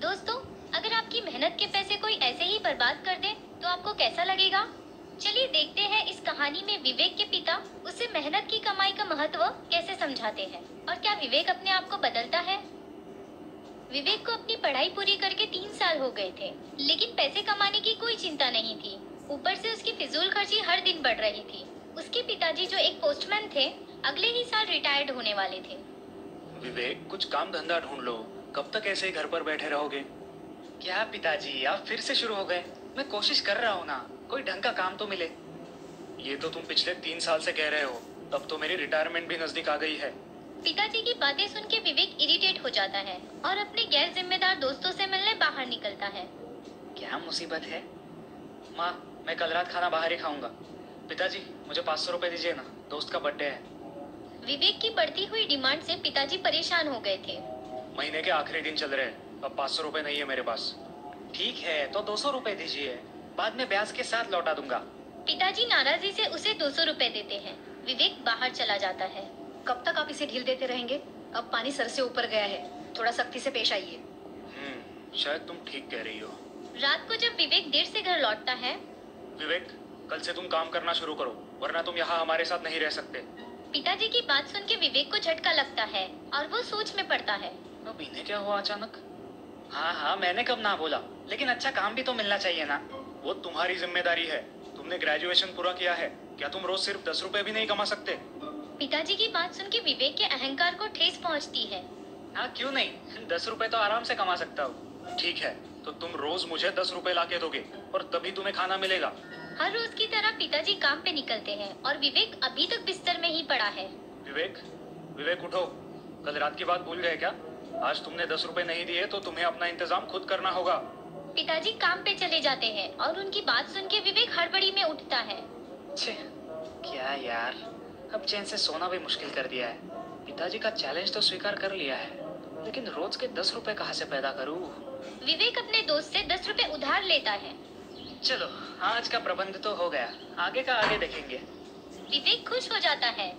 दोस्तों, अगर आपकी मेहनत के पैसे कोई ऐसे ही बर्बाद कर दे तो आपको कैसा लगेगा? चलिए देखते हैं इस कहानी में विवेक के पिता उसे मेहनत की कमाई का महत्व कैसे समझाते हैं और क्या विवेक अपने आप को बदलता है। विवेक को अपनी पढ़ाई पूरी करके 3 साल हो गए थे, लेकिन पैसे कमाने की कोई चिंता नहीं थी। ऊपर से उसकी फिजूल खर्ची हर दिन बढ़ रही थी। उसके पिताजी जो एक पोस्टमैन थे, अगले ही साल रिटायर्ड होने वाले थे। विवेक, कुछ काम धंधा ढूंढ लो। कब तक ऐसे ही घर पर बैठे रहोगे? क्या पिताजी, आप फिर से शुरू हो गए? मैं कोशिश कर रहा हूँ ना, कोई ढंग का काम तो मिले। ये तो तुम पिछले 3 साल से कह रहे हो। अब तो मेरी रिटायरमेंट भी नजदीक आ गई है। पिताजी की बातें सुन के विवेक इरिटेट हो जाता है और अपने गैर जिम्मेदार दोस्तों से मिलने बाहर निकलता है। क्या मुसीबत है? माँ, मैं कल रात खाना बाहर ही खाऊंगा। पिताजी, मुझे 500 रुपए दीजिए ना, दोस्त का बर्थडे है। विवेक की बढ़ती हुई डिमांड से पिताजी परेशान हो गए थे। महीने के आखिरी दिन चल रहे हैं, अब 500 रुपए नहीं है मेरे पास। ठीक है, तो 200 रुपए दीजिए, बाद में ब्याज के साथ लौटा दूंगा। पिताजी नाराजगी से उसे 200 रुपए देते हैं। विवेक बाहर चला जाता है। कब तक आप इसे ढील देते रहेंगे? अब पानी सर से ऊपर गया है, थोड़ा सख्ती से पेश आइए। शायद तुम ठीक कह रही हो। रात को जब विवेक देर से घर लौटता है, विवेक, कल से तुम काम करना शुरू करो, वरना तुम यहाँ हमारे साथ नहीं रह सकते। पिताजी की बात सुन के विवेक को झटका लगता है और वो सोच में पड़ता है। अब इन्हें क्या हुआ अचानक? हाँ, मैंने कब ना बोला, लेकिन अच्छा काम भी तो मिलना चाहिए ना। वो तुम्हारी जिम्मेदारी है। तुमने ग्रेजुएशन पूरा किया है, क्या तुम रोज सिर्फ 10 रुपए भी नहीं कमा सकते? पिताजी की बात सुन के विवेक के अहंकार को ठेस पहुंचती है। हाँ, क्यों नहीं, 10 रुपए तो आराम से कमा सकता हूँ। ठीक है, तो तुम रोज मुझे 10 रुपए ला के दोगे और तभी तुम्हें खाना मिलेगा। हर रोज की तरह पिताजी काम पे निकलते हैं और विवेक अभी तक बिस्तर में ही पड़ा है। विवेक, विवेक उठो। कल रात की बात भूल गए क्या? आज तुमने 10 रुपए नहीं दिए तो तुम्हें अपना इंतजाम खुद करना होगा। पिताजी काम पे चले जाते हैं और उनकी बात सुन के विवेक हड़बड़ी में उठता है। छे, क्या यार, अब चैन से सोना भी मुश्किल कर दिया है। पिताजी का चैलेंज तो स्वीकार कर लिया है, लेकिन रोज के 10 रुपए कहाँ से पैदा करूँ? विवेक अपने दोस्त से 10 रुपए उधार लेता है। चलो, आज का प्रबंध तो हो गया, आगे का आगे देखेंगे। विवेक खुश हो जाता है।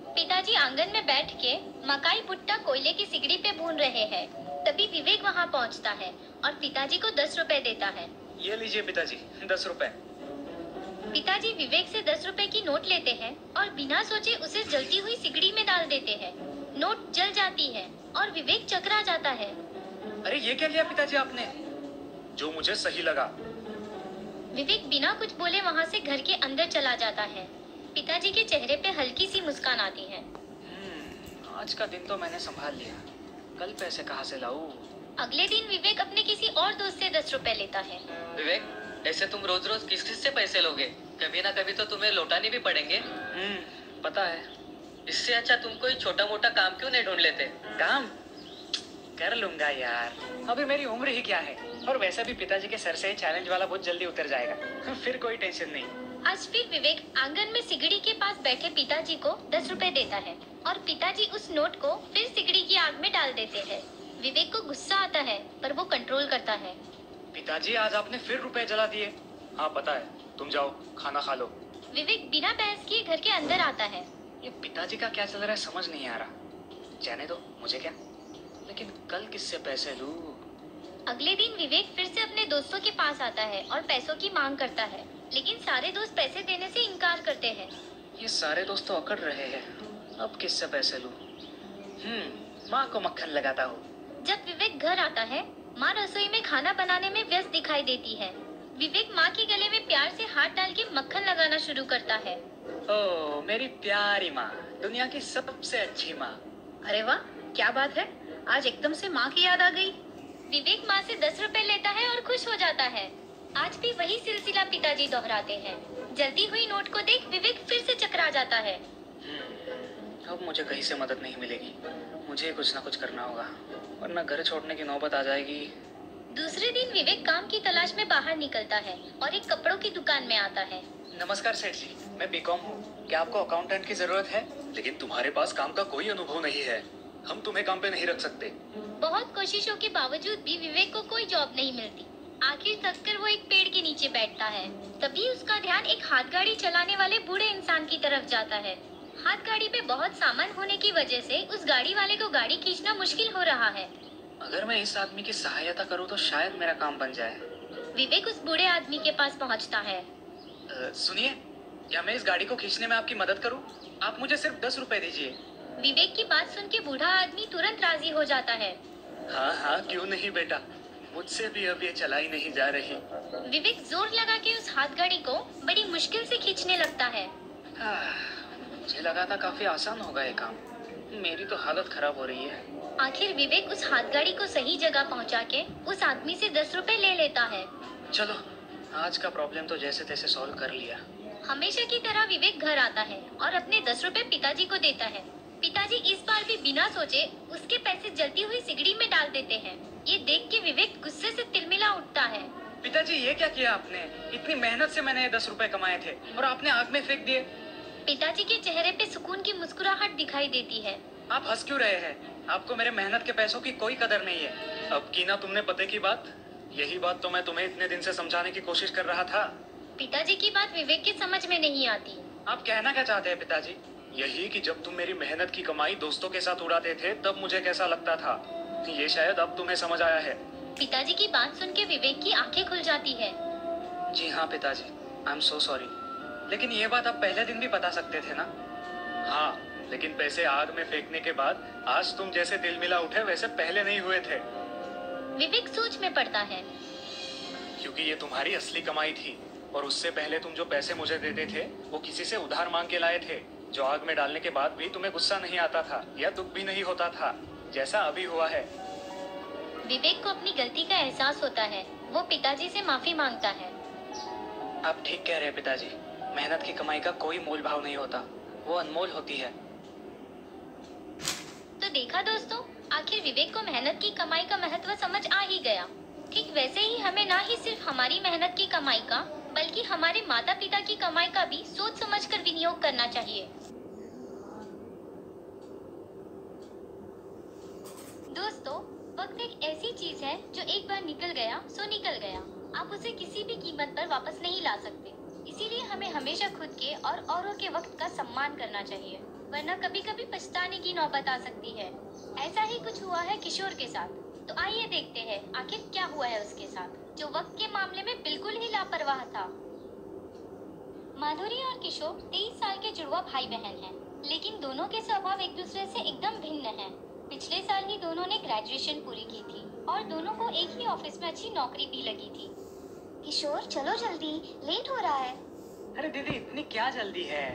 पिताजी आंगन में बैठ के मकाई भुट्टा कोयले की सिगड़ी पे भून रहे हैं। तभी विवेक वहाँ पहुँचता है और पिताजी को 10 रुपए देता है। ये लीजिए पिताजी, 10 रुपए। पिताजी विवेक से 10 रुपए की नोट लेते हैं और बिना सोचे उसे जलती हुई सिगड़ी में डाल देते हैं। नोट जल जाती है और विवेक चकरा जाता है। अरे ये क्या किया पिताजी आपने? जो मुझे सही लगा। विवेक बिना कुछ बोले वहाँ से घर के अंदर चला जाता है। पिताजी के चेहरे पे हल्की सी मुस्कान आती है। आज का दिन तो मैंने संभाल लिया, कल पैसे कहाँ से लाऊं? अगले दिन विवेक अपने किसी और दोस्त से 10 रुपए लेता है। विवेक, ऐसे तुम रोज रोज किस किस से पैसे लोगे? कभी ना कभी तो तुम्हें लौटाने भी पड़ेंगे। पता है। इससे अच्छा तुम कोई छोटा मोटा काम क्यों नहीं ढूंढ लेते? काम कर लूंगा यार, अभी मेरी उम्र ही क्या है, और वैसे भी पिताजी के सर से चैलेंज वाला बहुत जल्दी उतर जाएगा। फिर कोई टेंशन नहीं। आज फिर विवेक आंगन में सिगड़ी के पास बैठे पिताजी को 10 रुपए देता है और पिताजी उस नोट को फिर सिगड़ी की आग में डाल देते हैं। विवेक को गुस्सा आता है पर वो कंट्रोल करता है। पिताजी, आज आपने फिर रुपए जला दिए। हाँ पता है, तुम जाओ खाना खा लो। विवेक बिना बहस किए घर के अंदर आता है। ये पिताजी का क्या चल रहा है समझ नहीं आ रहा। जाने दो, मुझे क्या, लेकिन कल किससे पैसे लूं? अगले दिन विवेक फिर से अपने दोस्तों के पास आता है और पैसों की मांग करता है, लेकिन सारे दोस्त पैसे देने से इनकार करते हैं। ये सारे दोस्त तो अकड़ रहे हैं, अब किससे पैसे लूं? माँ को मक्खन लगाता हूँ। जब विवेक घर आता है, माँ रसोई में खाना बनाने में व्यस्त दिखाई देती है। विवेक माँ के गले में प्यार से हाथ डाल के मक्खन लगाना शुरू करता है। ओ मेरी प्यारी माँ, दुनिया की सबसे अच्छी माँ। अरे वाह, क्या बात है, आज एकदम से माँ की याद आ गई। विवेक माँ से 10 रुपए लेता है और खुश हो जाता है। आज भी वही सिलसिला पिताजी दोहराते हैं। जल्दी हुई नोट को देख विवेक फिर से चकरा जाता है। अब मुझे कहीं से मदद नहीं मिलेगी, मुझे कुछ ना कुछ करना होगा, वरना घर छोड़ने की नौबत आ जाएगी। दूसरे दिन विवेक काम की तलाश में बाहर निकलता है और एक कपड़ों की दुकान में आता है। नमस्कार सेठ जी, मैं बीकॉम हूँ, क्या आपको अकाउंटेंट की जरूरत है? लेकिन तुम्हारे पास काम का कोई अनुभव नहीं है, हम तुम्हें काम पे नहीं रख सकते। बहुत कोशिशों के बावजूद भी विवेक को कोई जॉब नहीं मिलती। आखिर थककर वो एक पेड़ के नीचे बैठता है। तभी उसका ध्यान एक हाथ गाड़ी चलाने वाले बूढ़े इंसान की तरफ जाता है। हाथ गाड़ी पे बहुत सामान होने की वजह से उस गाड़ी वाले को गाड़ी खींचना मुश्किल हो रहा है। अगर मैं इस आदमी की सहायता करूं तो शायद मेरा काम बन जाए। विवेक उस बूढ़े आदमी के पास पहुंचता है। सुनिए, क्या मैं इस गाड़ी को खींचने में आपकी मदद करूं? आप मुझे सिर्फ 10 रुपए दीजिए। विवेक की बात सुन के बूढ़ा आदमी तुरंत राजी हो जाता है। हाँ हाँ, क्यों नहीं बेटा, मुझसे भी अब ये चलाई नहीं जा रही। विवेक जोर लगा के उस हाथ गाड़ी को बड़ी मुश्किल से खींचने लगता है। मुझे लगा था काफी आसान होगा ये काम। मेरी तो हालत खराब हो रही है। आखिर विवेक उस हाथ गाड़ी को सही जगह पहुंचा के उस आदमी से 10 रुपए ले लेता है। चलो, आज का प्रॉब्लम तो जैसे तैसे सॉल्व कर लिया। हमेशा की तरह विवेक घर आता है और अपने 10 रुपए पिताजी को देता है। पिताजी इस बार भी बिना सोचे उसके पैसे जलती हुई सिगड़ी में डाल देते हैं। ये देख के विवेक गुस्से से तिलमिला उठता है। पिताजी, ये क्या किया आपने? इतनी मेहनत से मैंने ये 10 रुपए कमाए थे और आपने आग में फेंक दिए। पिताजी के चेहरे पे सुकून की मुस्कुराहट दिखाई देती है। आप हंस क्यों रहे हैं? आपको मेरे मेहनत के पैसों की कोई कदर नहीं है। अब की ना तुमने पते की बात, यही बात तो मैं तुम्हें इतने दिन से समझाने की कोशिश कर रहा था। पिताजी की बात विवेक के समझ में नहीं आती। आप कहना क्या चाहते हैं पिताजी? यही कि जब तुम मेरी मेहनत की कमाई दोस्तों के साथ उड़ाते थे तब मुझे कैसा लगता था, ये शायद अब तुम्हें समझ आया है। पिताजी की बात सुन के विवेक की आंखें खुल जाती है। जी हाँ पिताजी, आई एम सो सॉरी। लेकिन ये बात आप पहले दिन भी बता सकते थे ना? हाँ, लेकिन पैसे आग में फेंकने के बाद आज तुम जैसे तिलमिला उठे वैसे पहले नहीं हुए थे। विवेक सोच में पड़ता है। क्योंकि ये तुम्हारी असली कमाई थी और उससे पहले तुम जो पैसे मुझे देते थे वो किसी से उधार मांग के लाए थे, जो आग में डालने के बाद भी तुम्हें गुस्सा नहीं आता था या दुख भी नहीं होता था जैसा अभी हुआ है। विवेक को अपनी गलती का एहसास होता है। वो पिताजी से माफी मांगता है। आप ठीक कह रहे हैं पिताजी, मेहनत की कमाई का कोई मोल भाव नहीं होता, वो अनमोल होती है। तो देखा दोस्तों, आखिर विवेक को मेहनत की कमाई का महत्व समझ आ ही गया। ठीक वैसे ही हमें ना ही सिर्फ हमारी मेहनत की कमाई का बल्कि हमारे माता पिता की कमाई का भी सोच समझकर विनियोग करना चाहिए। दोस्तों, वक्त एक ऐसी चीज है जो एक बार निकल गया सो निकल गया। आप उसे किसी भी कीमत पर वापस नहीं ला सकते। इसीलिए हमें हमेशा खुद के और औरों के वक्त का सम्मान करना चाहिए, वरना कभी कभी पछताने की नौबत आ सकती है। ऐसा ही कुछ हुआ है किशोर के साथ। तो आइए देखते हैं आखिर क्या हुआ है उसके साथ, जो वक्त के मामले में बिल्कुल ही लापरवाह था। माधुरी और किशोर 23 साल के जुड़वा भाई बहन हैं, लेकिन दोनों के स्वभाव एक दूसरे से एकदम भिन्न हैं। पिछले साल ही दोनों ने ग्रेजुएशन पूरी की थी और दोनों को एक ही ऑफिस में अच्छी नौकरी भी लगी थी। किशोर चलो जल्दी, लेट हो रहा है। अरे दीदी, इतनी क्या जल्दी है?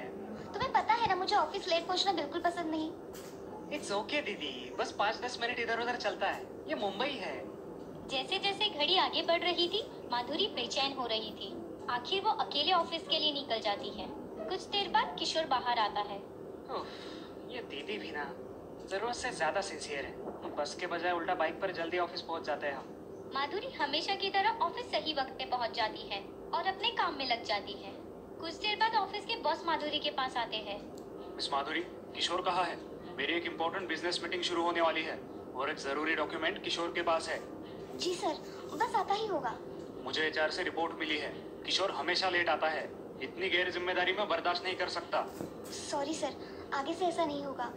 तुम्हें पता है ना, मुझे ऑफिस लेट पहुंचना बिल्कुल पसंद नहीं। इट्स ओके दीदी, बस 5-10 मिनट इधर उधर चलता है, ये मुंबई है। जैसे जैसे घड़ी आगे बढ़ रही थी, माधुरी बेचैन हो रही थी। आखिर वो अकेले ऑफिस के लिए निकल जाती है। कुछ देर बाद किशोर बाहर आता है। ये दीदी भी ना जरूरत से ज्यादा सिंसियर है। बस के बजाय उल्टा बाइक पर जल्दी ऑफिस पहुंच जाते हैं हम। माधुरी हमेशा की तरह ऑफिस सही वक्त पे पहुंच जाती है और अपने काम में लग जाती है। कुछ देर बाद ऑफिस के बॉस माधुरी के पास आते हैं। मिस माधुरी, किशोर कहाँ है? मेरी एक इम्पोर्टेंट बिजनेस मीटिंग शुरू होने वाली है और एक जरूरी डॉक्यूमेंट किशोर के पास है। जी सर, बस आता ही होगा। मुझे एचआर से रिपोर्ट मिली है, किशोर हमेशा लेट आता है। इतनी गैर जिम्मेदारी मैं बर्दाश्त नहीं कर सकता। सॉरी सर, आगे से ऐसा नहीं होगा।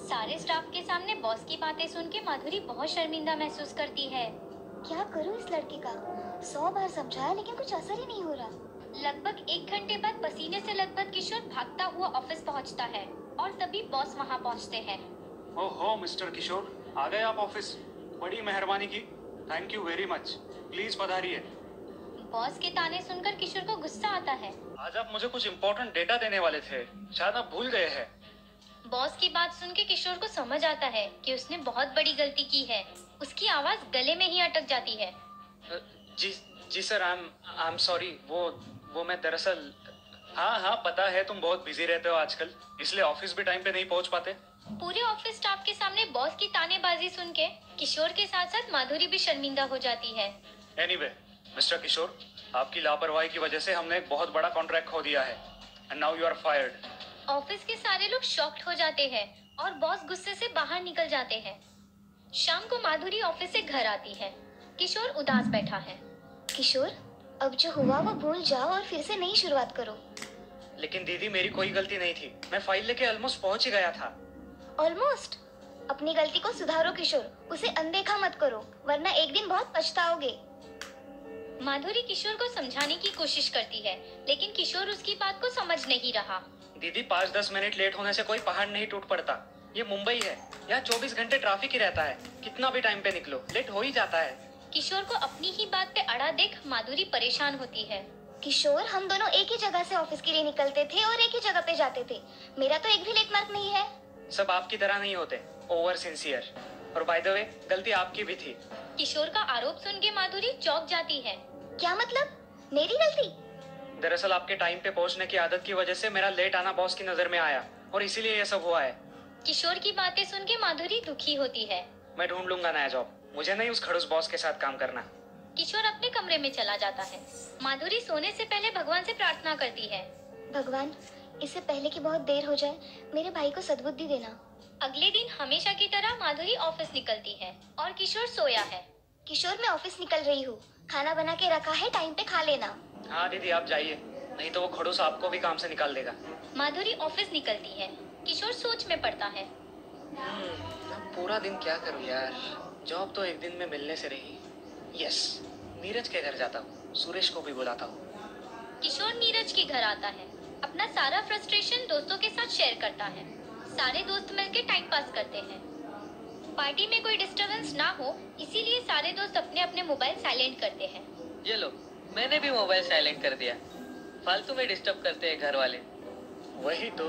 सारे स्टाफ के सामने बॉस की बातें सुन के माधुरी बहुत शर्मिंदा महसूस करती है। क्या करूं इस लड़के का? 100 बार समझाया लेकिन कुछ असर ही नहीं हो रहा। लगभग 1 घंटे बाद पसीने से लथपथ किशोर भागता हुआ ऑफिस पहुंचता है और तभी बॉस वहां पहुंचते हैं। ओहो मिस्टर किशोर, आ गए आप ऑफिस? बड़ी मेहरबानी की, thank you very much. Please पधारिए। बॉस के ताने सुनकर किशोर को गुस्सा आता है। आज आप मुझे कुछ इम्पोर्टेंट डेटा देने वाले थे, शायद आप भूल गए हैं। बॉस की बात सुन के किशोर को समझ आता है कि उसने बहुत बड़ी गलती की है। उसकी आवाज गले में ही अटक जाती है। जी सर, आई एम सॉरी। वो मैं दरअसल। हाँ, पता है तुम बहुत बिजी रहते हो आजकल, इसलिए ऑफिस भी टाइम पे नहीं पहुंच पाते। पूरे ऑफिस स्टाफ के सामने बॉस की तानेबाजी सुन के किशोर के साथ साथ माधुरी भी शर्मिंदा हो जाती है। एनीवे, मिस्टर किशोर, आपकी लापरवाही की वजह से हमने एक बहुत बड़ा कॉन्ट्रैक्ट खो दिया है and now you are fired. Office के सारे लोग शॉक्ड हो जाते हैं और बॉस गुस्से से बाहर निकल जाते हैं। शाम को माधुरी ऑफिस से घर आती है। किशोर उदास बैठा है। किशोर, अब जो हुआ वो भूल जाओ और फिर से नई शुरुआत करो। लेकिन दीदी, मेरी कोई गलती नहीं थी। मैं फाइल लेके ऑलमोस्ट पहुंच ही गया था। ऑलमोस्ट? अपनी गलती को सुधारो किशोर, उसे अनदेखा मत करो, वरना एक दिन बहुत पछताओगे। माधुरी किशोर को समझाने की कोशिश करती है, लेकिन किशोर उसकी बात को समझ नहीं रहा। दीदी 5-10 मिनट लेट होने से कोई पहाड़ नहीं टूट पड़ता। ये मुंबई है, यहाँ 24 घंटे ट्रैफिक ही रहता है। कितना भी टाइम पे निकलो लेट हो ही जाता है। किशोर को अपनी ही बात पे अड़ा देख माधुरी परेशान होती है। किशोर, हम दोनों एक ही जगह से ऑफिस के लिए निकलते थे और एक ही जगह पे जाते थे। मेरा तो एक भी लेट मार्क नहीं है। सब आपकी तरह नहीं होते, ओवर सिंसियर। और बाय द वे गलती आपकी भी थी। किशोर का आरोप सुन के माधुरी चौंक जाती है। क्या मतलब? मेरी गलती? दरअसल आपके टाइम पे पहुंचने की आदत की वजह से मेरा लेट आना बॉस की नजर में आया और इसीलिए ये सब हुआ है। किशोर की बातें सुन के माधुरी दुखी होती है। मैं ढूंढ लूंगा नया जॉब, मुझे नहीं उस खड़ूस बॉस के साथ काम करना। किशोर अपने कमरे में चला जाता है। माधुरी सोने से पहले भगवान से प्रार्थना करती है। भगवान, इससे पहले कि बहुत देर हो जाए, मेरे भाई को सद्बुद्धि देना। अगले दिन हमेशा की तरह माधुरी ऑफिस निकलती है और किशोर सोया है। किशोर, मैं ऑफिस निकल रही हूँ, खाना बना के रखा है, टाइम पे खा लेना। हाँ दीदी आप जाइए, नहीं तो वो खड़ूस आपको भी काम से निकाल देगा। माधुरी ऑफिस निकलती है। किशोर सोच में पड़ता है। अब पूरा दिन क्या करूँ यार, जॉब तो एक दिन में मिलने से रही। यस, नीरज के घर जाता हूँ, सुरेश को भी बुलाता हूँ। किशोर नीरज के घर आता है। अपना सारा फ्रस्ट्रेशन दोस्तों के साथ शेयर करता है। सारे दोस्त मिलकर टाइम पास करते हैं। पार्टी में कोई डिस्टरबेंस ना हो, इसीलिए सारे दोस्त अपने अपने मोबाइल साइलेंट करते हैं। ये लो, मैंने भी मोबाइल साइलेंट कर दिया। फालतू में डिस्टर्ब करते हैं घर वाले। वही तो,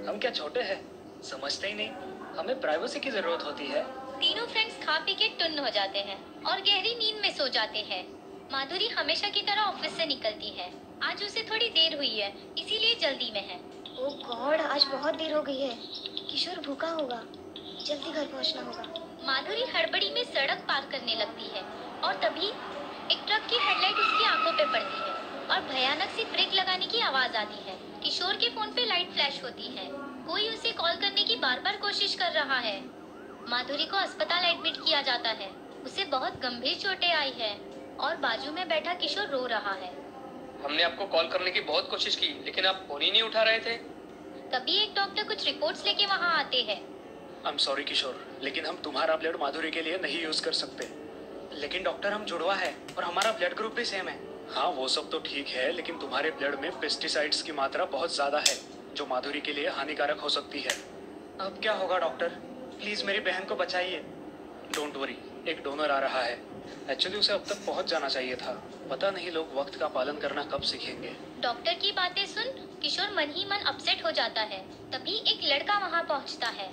हम क्या छोटे हैं, समझते ही नहीं, हमें प्राइवेसी की जरूरत होती है। तीनों फ्रेंड्स खा पी के टुन्न हो जाते हैं और गहरी नींद में सो जाते हैं। माधुरी हमेशा की तरह ऑफिस से निकलती है। आज उसे थोड़ी देर हुई है, इसीलिए जल्दी में है। ओह गॉड, आज बहुत देर हो गई है। किशोर भूखा होगा, जल्दी घर पहुंचना होगा। माधुरी हड़बड़ी में सड़क पार करने लगती है और तभी एक ट्रक की हेडलाइट उसकी आंखों पे पड़ती है और भयानक सी ब्रेक लगाने की आवाज आती है। किशोर के फोन पे लाइट फ्लैश होती है। कोई उसे कॉल करने की बार बार कोशिश कर रहा है। माधुरी को अस्पताल एडमिट किया जाता है। उसे बहुत गंभीर चोटें आई है और बाजू में बैठा किशोर रो रहा है। हमने आपको कॉल करने की बहुत कोशिश की, लेकिन आप फोन ही नहीं उठा रहे थे। तभी एक डॉक्टर कुछ रिपोर्ट्स लेके वहाँ आते हैं। आई एम सॉरी किशोर, लेकिन हम तुम्हारा ब्लड माधुरी के लिए नहीं यूज कर सकते। लेकिन डॉक्टर हम जुड़वा है और हमारा ब्लड ग्रुप भी सेम है। हाँ वो सब तो ठीक है, लेकिन तुम्हारे ब्लड में पेस्टिसाइड्स की मात्रा बहुत ज्यादा है जो माधुरी के लिए हानिकारक हो सकती है। अब क्या होगा डॉक्टर, प्लीज मेरी बहन को बचाइए। डोंट वरी, एक डोनर आ रहा है। एक्चुअली उसे अब तक पहुंच जाना चाहिए था। पता नहीं लोग वक्त का पालन करना कब सीखेंगे। डॉक्टर की बातें सुन किशोर मन ही मन अपसेट हो जाता है। तभी एक लड़का वहाँ पहुँचता है।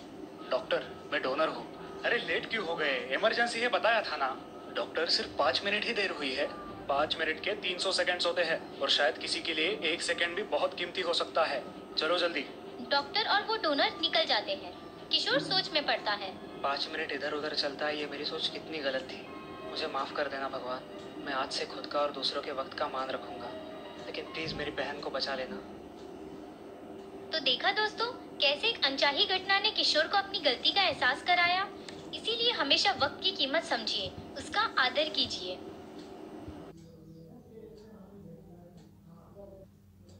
डॉक्टर, मैं डोनर हूँ। अरे लेट क्यों हो गए, इमरजेंसी है बताया था ना। डॉक्टर, सिर्फ 5 मिनट ही देर हुई है। 5 मिनट के 300 सेकंड्स होते हैं और शायद किसी के लिए 1 सेकंड भी बहुत कीमती हो सकता है। चलो जल्दी। डॉक्टर और वो डोनर निकल जाते हैं। किशोर सोच में पड़ता है। 5 मिनट इधर उधर चलता है, ये मेरी सोच कितनी गलत थी। मुझे माफ कर देना भगवान। मैं आज से खुद का और दूसरों के वक्त का मान रखूंगा, लेकिन प्लीज मेरी बहन को बचा लेना। तो देखा दोस्तों, कैसे एक अनचाही घटना ने किशोर को अपनी गलती का एहसास कराया। इसीलिए हमेशा वक्त की कीमत समझिए, उसका आदर कीजिए।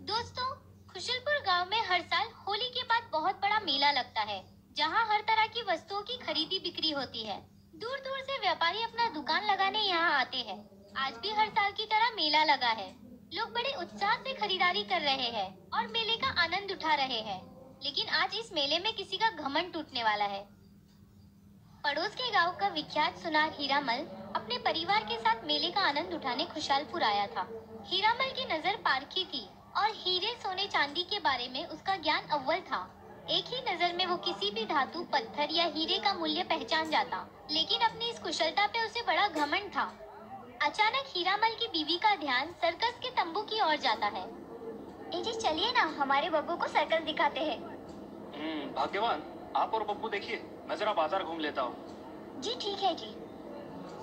दोस्तों, खुशलपुर गांव में हर साल होली के बाद बहुत बड़ा मेला लगता है, जहां हर तरह की वस्तुओं की खरीदी बिक्री होती है। दूर दूर से व्यापारी अपना दुकान लगाने यहाँ आते हैं। आज भी हर साल की तरह मेला लगा है। लोग बड़े उत्साह से खरीदारी कर रहे हैं और मेले का आनंद उठा रहे हैं। लेकिन आज इस मेले में किसी का घमंड टूटने वाला है। पड़ोस के गांव का विख्यात सुनार हीरामल अपने परिवार के साथ मेले का आनंद उठाने खुशहालपुर आया था। हीरामल की नजर पारखी थी और हीरे सोने चांदी के बारे में उसका ज्ञान अव्वल था। एक ही नजर में वो किसी भी धातु, पत्थर या हीरे का मूल्य पहचान जाता। लेकिन अपनी इस कुशलता पे उसे बड़ा घमंड था। अचानक हीरामल की बीवी का ध्यान सर्कस के तंबू की ओर जाता है। जी चलिए ना, हमारे बब्बू को सर्कस दिखाते हैं। भाग्यवान, आप और बब्बू देखिए, मैं जरा बाजार घूम लेता हूँ। जी ठीक है जी।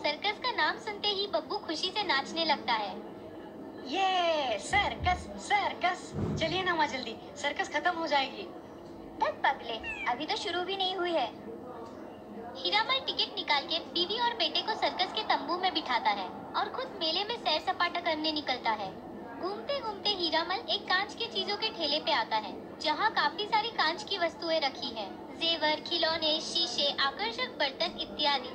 सर्कस का नाम सुनते ही बब्बू खुशी से नाचने लगता है। ये सर्कस सर्कस, चलिए ना माँ जल्दी, सर्कस खत्म हो जाएगी। धत पगले, अभी तो शुरू भी नहीं हुई है। हीरामल टिकट निकाल के बीवी और बेटे को सर्कस के तंबू में बिठाता है और खुद मेले में सैर सपाटा करने निकलता है। घूमते घूमते हीरामल एक कांच की चीजों के ठेले पे आता है, जहाँ काफी सारी कांच की वस्तुएं रखी हैं। जेवर, खिलौने, शीशे, आकर्षक बर्तन इत्यादि।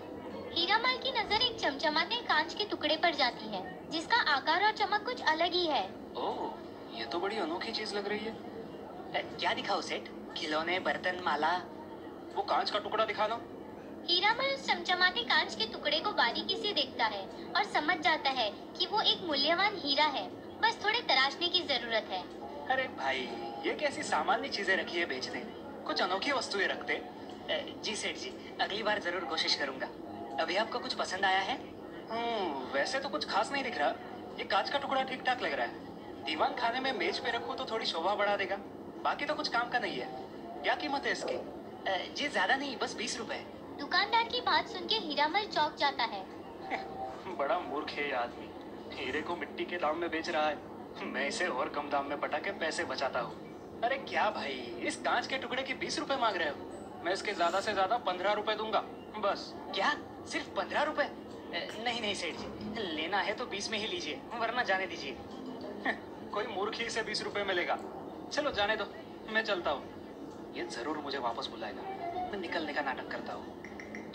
हीरामल की नजर एक चमचमाते कांच के टुकड़े पर जाती है, जिसका आकार और चमक कुछ अलग ही है। ओह, ये तो बड़ी अनोखी चीज लग रही है। क्या दिखाओ सेठ? खिलौने, बर्तन, माला? वो कांच का टुकड़ा दिखा दो। हीरामल उस चमचमाते कांच के टुकड़े को बारीकी से देखता है और समझ जाता है कि वो एक मूल्यवान हीरा है, बस थोड़े तराशने की जरूरत है। अरे भाई, ये कैसी सामान्य चीजें रखी है बेचने? कुछ अनोखी वस्तुएं रखते। जी सेठ जी, अगली बार जरूर कोशिश करूंगा। अभी आपको कुछ पसंद आया है? वैसे तो कुछ खास नहीं दिख रहा। ये कांच का टुकड़ा ठीक ठाक लग रहा है। दीवान खाने में मेज पे रखूं तो थोड़ी शोभा बढ़ा देगा। बाकी तो कुछ काम का नहीं है। क्या कीमत है इसकी? जी ज्यादा नहीं, बस 20 रुपए। दुकानदार की बात सुन के हीरामल चौंक जाता है। बड़ा मूर्ख है ये आदमी। हीरे को मिट्टी के दाम में बेच रहा है। मैं इसे और कम दाम में पटा के पैसे बचाता हूँ। अरे क्या भाई, इस कांच के टुकड़े के 20 रुपए मांग रहे हो? मैं इसके ज्यादा से ज्यादा 15 रुपए दूंगा बस। क्या? सिर्फ 15 रुपए? नहीं नहीं सेठ जी, लेना है तो 20 में ही लीजिए, वरना जाने दीजिए। कोई मूर्ख ही इसे 20 रुपए में लेगा। चलो जाने दो, मैं चलता हूँ। ये जरूर मुझे वापस बुलाएगा। मैं निकलने का नाटक करता हूँ।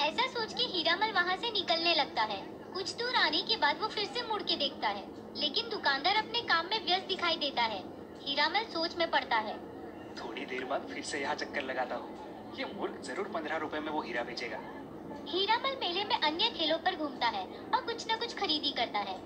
ऐसा सोच के हीरामल वहाँ से निकलने लगता है। कुछ दूर आने के बाद वो फिर से मुड़ के देखता है, लेकिन दुकानदार अपने काम में व्यस्त दिखाई देता है। हीरामल सोच में पड़ता है। थोड़ी देर बाद फिर से यहाँ चक्कर लगाता हूँ। ये मूर्ख जरूर 15 रुपए में वो हीरा बेचेगा। हीरामल मेले में अन्य ठेलों पर घूमता है और कुछ न कुछ खरीदी करता है।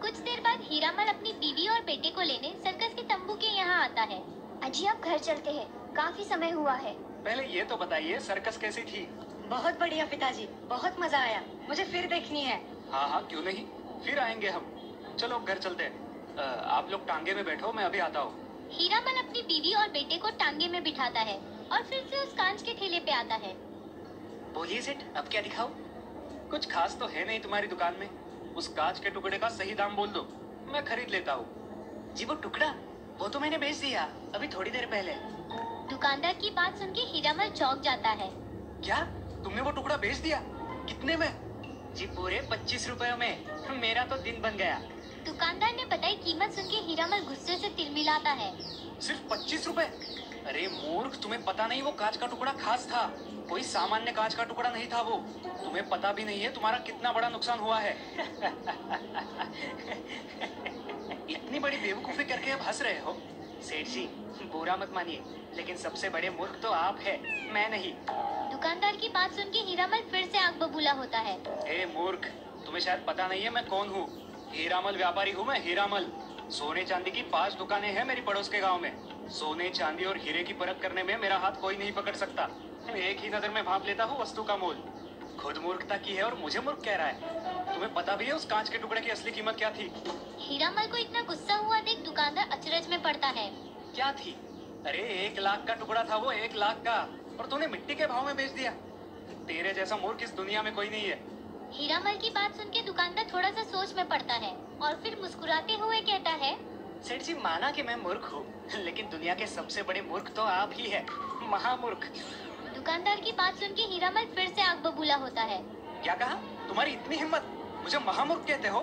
कुछ देर बाद हीरामल अपनी बीवी और बेटे को लेने सर्कस के तंबू के यहाँ आता है। अजी आप घर चलते हैं, काफी समय हुआ है। पहले ये तो बताइए, सर्कस कैसी थी? बहुत बढ़िया पिताजी, बहुत मजा आया। मुझे फिर देखनी है। हाँ हाँ, क्यों नहीं, फिर आएंगे हम। चलो घर चलते हैं। आप लोग टांगे में बैठो, मैं अभी आता हूँ। हीरामल अपनी बीवी और बेटे को टांगे में बिठाता है और फिर से उस कांच के ठेले पे आता है। बोलिए सेठ, अब क्या दिखाऊं? कुछ खास तो है नहीं तुम्हारी दुकान में। उस कांच के टुकड़े का सही दाम बोल दो, मैं खरीद लेता हूँ। जी वो टुकड़ा, वो तो मैंने बेच दिया अभी थोड़ी देर पहले। दुकानदार की बात सुन के हीरामल चौंक जाता है। क्या? तुमने वो टुकड़ा बेच दिया? कितने में? जी पूरे 25 रुपयों में। मेरा तो दिन बन गया। दुकानदार ने बताई कीमत सुन के हीरामल गुस्से से तिलमिलाता है। सिर्फ 25 रुपए? अरे मूर्ख, तुम्हें पता नहीं वो कांच का टुकड़ा खास था। कोई सामान्य कांच का टुकड़ा नहीं था वो। तुम्हें पता भी नहीं है तुम्हारा कितना बड़ा नुकसान हुआ है। इतनी बड़ी बेवकूफी करके अब हंस रहे हो? सेठ जी बुरा मत मानिए, लेकिन सबसे बड़े मूर्ख तो आप है, मैं नहीं। दुकानदार की बात सुन के हीरामल फिर से आग बबूला होता है। ए मूर्ख, तुम्हें शायद पता नहीं है मैं कौन हूँ। हीरामल व्यापारी हूँ मैं, हीरामल। सोने चांदी की 5 दुकानें हैं मेरी पड़ोस के गांव में। सोने चांदी और हीरे की परख करने में मेरा हाथ कोई नहीं पकड़ सकता। एक ही नजर में भांप लेता हूँ वस्तु का मोल। खुद मूर्खता की है और मुझे मूर्ख कह रहा है। तुम्हें पता भी है उस कांच के टुकड़े की असली कीमत क्या थी? हीरामल को इतना गुस्सा हुआ देख दुकानदार अचरज में पड़ता है। क्या थी? अरे 1 लाख का टुकड़ा था वो, 1 लाख का। और तूने मिट्टी के भाव में बेच दिया। तेरे जैसा मूर्ख इस दुनिया में कोई नहीं है। हीरामल की बात सुन के दुकानदार थोड़ा सा सोच में पड़ता है और फिर मुस्कुराते हुए कहता है। सेठ जी माना कि मैं मूर्ख हूँ, लेकिन दुनिया के सबसे बड़े मूर्ख तो आप ही है, महामूर्ख। दुकानदार की बात सुन के हीरामल फिर से आग बबूला होता है। क्या कहा? तुम्हारी इतनी हिम्मत? मुझे महामूर्ख कहते हो?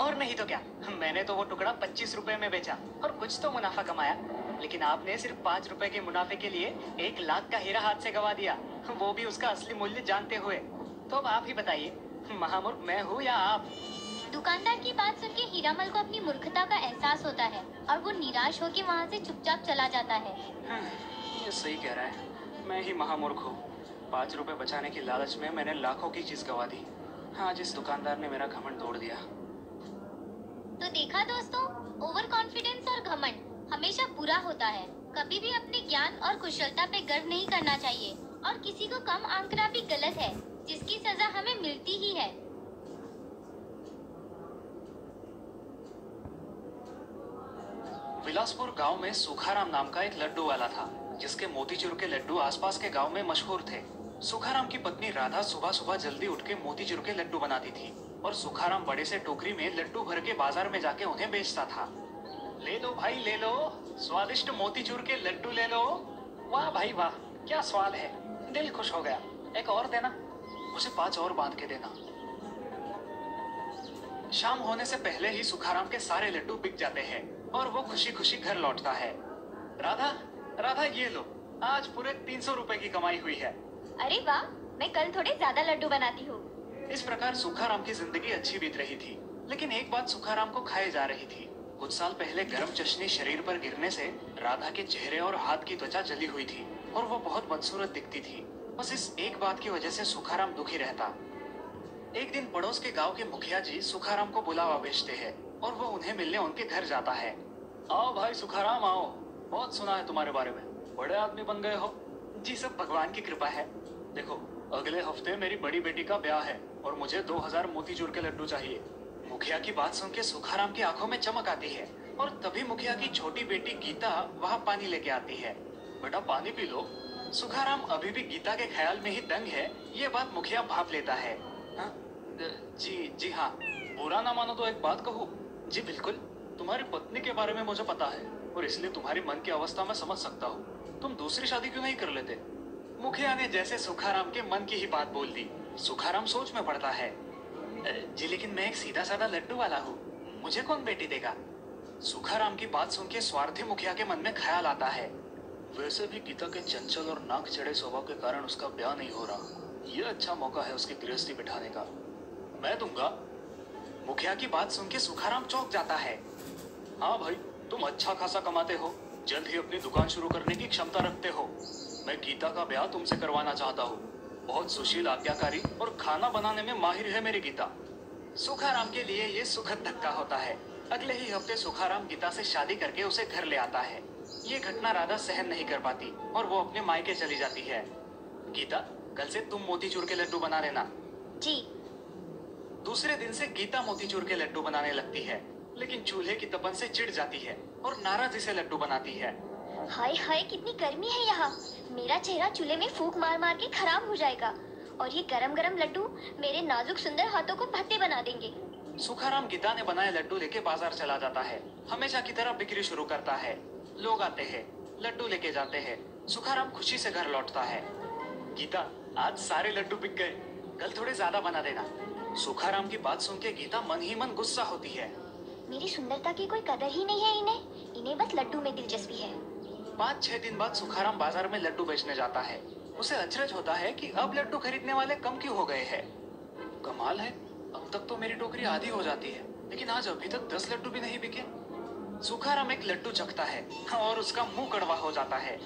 और नहीं तो क्या, मैंने तो वो टुकड़ा 25 रुपए में बेचा और कुछ तो मुनाफा कमाया, लेकिन आपने सिर्फ 5 रुपए के मुनाफे के लिए 1 लाख का हीरा हाथ से गवा दिया, वो भी उसका असली मूल्य जानते हुए। तो अब आप ही बताइए, महामूर्ख मैं हूँ या आप? दुकानदार की बात सुन के हीरामल को अपनी मूर्खता का एहसास होता है और वो निराश होकर वहाँ से चुपचाप चला जाता है। ये सही कह रहा है, मैं ही महामूर्ख हूँ। 5 रुपए बचाने की लालच में मैंने लाखों की चीज गवा दी। हाँ, जिस दुकानदार ने मेरा घमंड तोड़ दिया। तो देखा दोस्तों, ओवर कॉन्फिडेंस और घमंड हमेशा बुरा होता है। कभी भी अपने ज्ञान और कुशलता पे गर्व नहीं करना चाहिए और किसी को कम आंकना भी गलत है, जिसकी सजा हमें मिलती ही है। बिलासपुर गांव में सुखाराम नाम का एक लड्डू वाला था, जिसके मोतीचूर के लड्डू आसपास के गांव में मशहूर थे। सुखाराम की पत्नी राधा सुबह सुबह जल्दी उठ के मोतीचूर के लड्डू बनाती थी और सुखाराम बड़े से टोकरी में लड्डू भर के बाजार में जाके उन्हें बेचता था। ले लो भाई ले लो, स्वादिष्ट मोतीचूर के लड्डू ले लो। वाह भाई वाह, क्या स्वाद है, दिल खुश हो गया। एक और देना। मुझे 5 और बांध के देना। शाम होने से पहले ही सुखाराम के सारे लड्डू बिक जाते हैं और वो खुशी खुशी घर लौटता है। राधा राधा ये लो, आज पूरे 300 रुपए की कमाई हुई है। अरे वाह, मैं कल थोड़े ज्यादा लड्डू बनाती हूँ। इस प्रकार सुखाराम की जिंदगी अच्छी बीत रही थी, लेकिन एक बात सुखाराम को खाए जा रही थी। कुछ साल पहले गर्म चशनी शरीर पर गिरने से राधा के चेहरे और हाथ की त्वचा जली हुई थी और वो बहुत बदसूरत दिखती थी। बस इस एक बात की वजह से सुखाराम दुखी रहता। एक दिन पड़ोस के गांव के मुखिया जी सुखाराम को बुलावा भेजते हैं और वो उन्हें मिलने उनके घर जाता है। आओ भाई सुखाराम आओ, बहुत सुना है तुम्हारे बारे में, बड़े आदमी बन गए हो। जी सब भगवान की कृपा है। देखो, अगले हफ्ते मेरी बड़ी बेटी का ब्याह है और मुझे 2000 मोतीचूर के लड्डू चाहिए। मुखिया की बात सुन के सुखाराम की आंखों में चमक आती है और तभी मुखिया की छोटी बेटी गीता वहाँ पानी लेके आती है। बेटा पानी पी लो। सुखाराम अभी भी गीता के ख्याल में ही दंग है, ये बात मुखिया भाप लेता है। हाँ? जी हाँ, बुरा ना मानो तो एक बात कहूँ। जी बिल्कुल, तुम्हारी पत्नी के बारे में मुझे पता है और इसलिए तुम्हारी मन की अवस्था में समझ सकता हूँ। तुम दूसरी शादी क्यों नहीं कर लेते? मुखिया ने जैसे सुखाराम के मन की ही बात बोल दी। सुखाराम सोच में पड़ता है। जी लेकिन मैं एक सीधा साधा लड्डू वाला हूँ, मुझे कौन बेटी देगा? सुखाराम की बात सुन के स्वार्थी मुखिया के मन में ख्याल आता है। वैसे भी गीता के चंचल और नाक चढ़े स्वभाव के कारण उसका ब्याह नहीं हो रहा। यह अच्छा मौका है उसकी गृहस्थी बिठाने का। मैं दूंगा। मुखिया की बात सुन के सुखाराम चौंक जाता है। हाँ भाई, तुम अच्छा खासा कमाते हो, जल्द ही अपनी दुकान शुरू करने की क्षमता रखते हो। मैं गीता का ब्याह तुमसे करवाना चाहता हूँ। बहुत सुशील, आज्ञाकारी और खाना बनाने में माहिर है मेरी गीता। सुखाराम के लिए ये सुखद धक्का होता है। अगले ही हफ्ते सुखाराम गीता से शादी करके उसे घर ले आता है। ये घटना राधा सहन नहीं कर पाती और वो अपने मायके चली जाती है। गीता, कल से तुम मोतीचूर के लड्डू बना लेना। जी। दूसरे दिन से गीता मोतीचूर के लड्डू बनाने लगती है, लेकिन चूल्हे की तपन से चिढ़ जाती है और नाराजी से लड्डू बनाती है। हाय हाय, कितनी गर्मी है यहाँ। मेरा चेहरा चूल्हे में फूंक मार मार के खराब हो जाएगा और ये गरम गरम लड्डू मेरे नाजुक सुंदर हाथों को भत्ते बना देंगे। सुखाराम गीता ने बनाए लड्डू लेके बाजार चला जाता है। हमेशा की तरह बिक्री शुरू करता है। लोग आते हैं, लड्डू लेके जाते हैं। सुखाराम खुशी से घर लौटता है। गीता, आज सारे लड्डू बिक गए, कल थोड़े ज्यादा बना देना। सुखाराम की बात सुन के गीता मन ही मन गुस्सा होती है। मेरी सुंदरता की कोई कदर ही नहीं है इन्हें बस लड्डू में दिलचस्पी है। 5-6 दिन बाद सुखाराम बाजार में लड्डू बेचने जाता है। उसे अचरज होता है कि अब लड्डू खरीदने वाले कम क्यों हो गए हैं। कमाल है, अब तक तो मेरी टोकरी आधी हो जाती है, लेकिन आज अभी तक 10 लड्डू भी नहीं बिके। सुखाराम एक लड्डू चखता है और उसका मुंह कड़वा हो जाता है।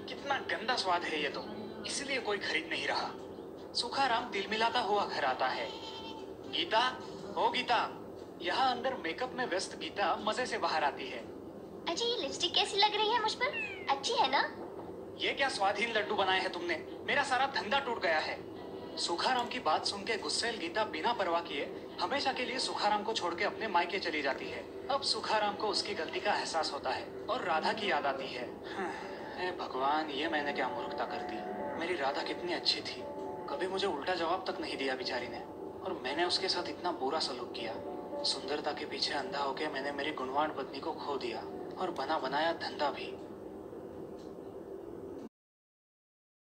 कितना गंदा स्वाद है ये तो, इसलिए कोई खरीद नहीं रहा। सुखाराम तिलमिलाता हुआ घर आता है। गीता, ओ गीता। यहाँ अंदर मेकअप में व्यस्त गीता मजे से बाहर आती है। अजी, ये लिपस्टिक कैसी लग रही है मुझ पर? अच्छी है ना? ये क्या स्वादहीन लड्डू बनाए हैं तुमने? मेरा सारा धंधा टूट गया है। सुखाराम की बात सुन के गुस्सैल गीता बिना परवाह किए हमेशा के लिए सुखाराम को छोड़ के अपने मायके चली जाती है। अब सुखाराम को उसकी गलती का एहसास होता है और राधा की याद आती है। हे भगवान, ये मैंने क्या मूर्खता कर दी। मेरी राधा कितनी अच्छी थी, कभी मुझे उल्टा जवाब तक नहीं दिया बेचारी ने, और मैंने उसके साथ इतना बुरा सलूक किया। सुंदरता के पीछे अंधा होके मैंने मेरी गुणवान पत्नी को खो दिया और बना बनाया धंधा भी।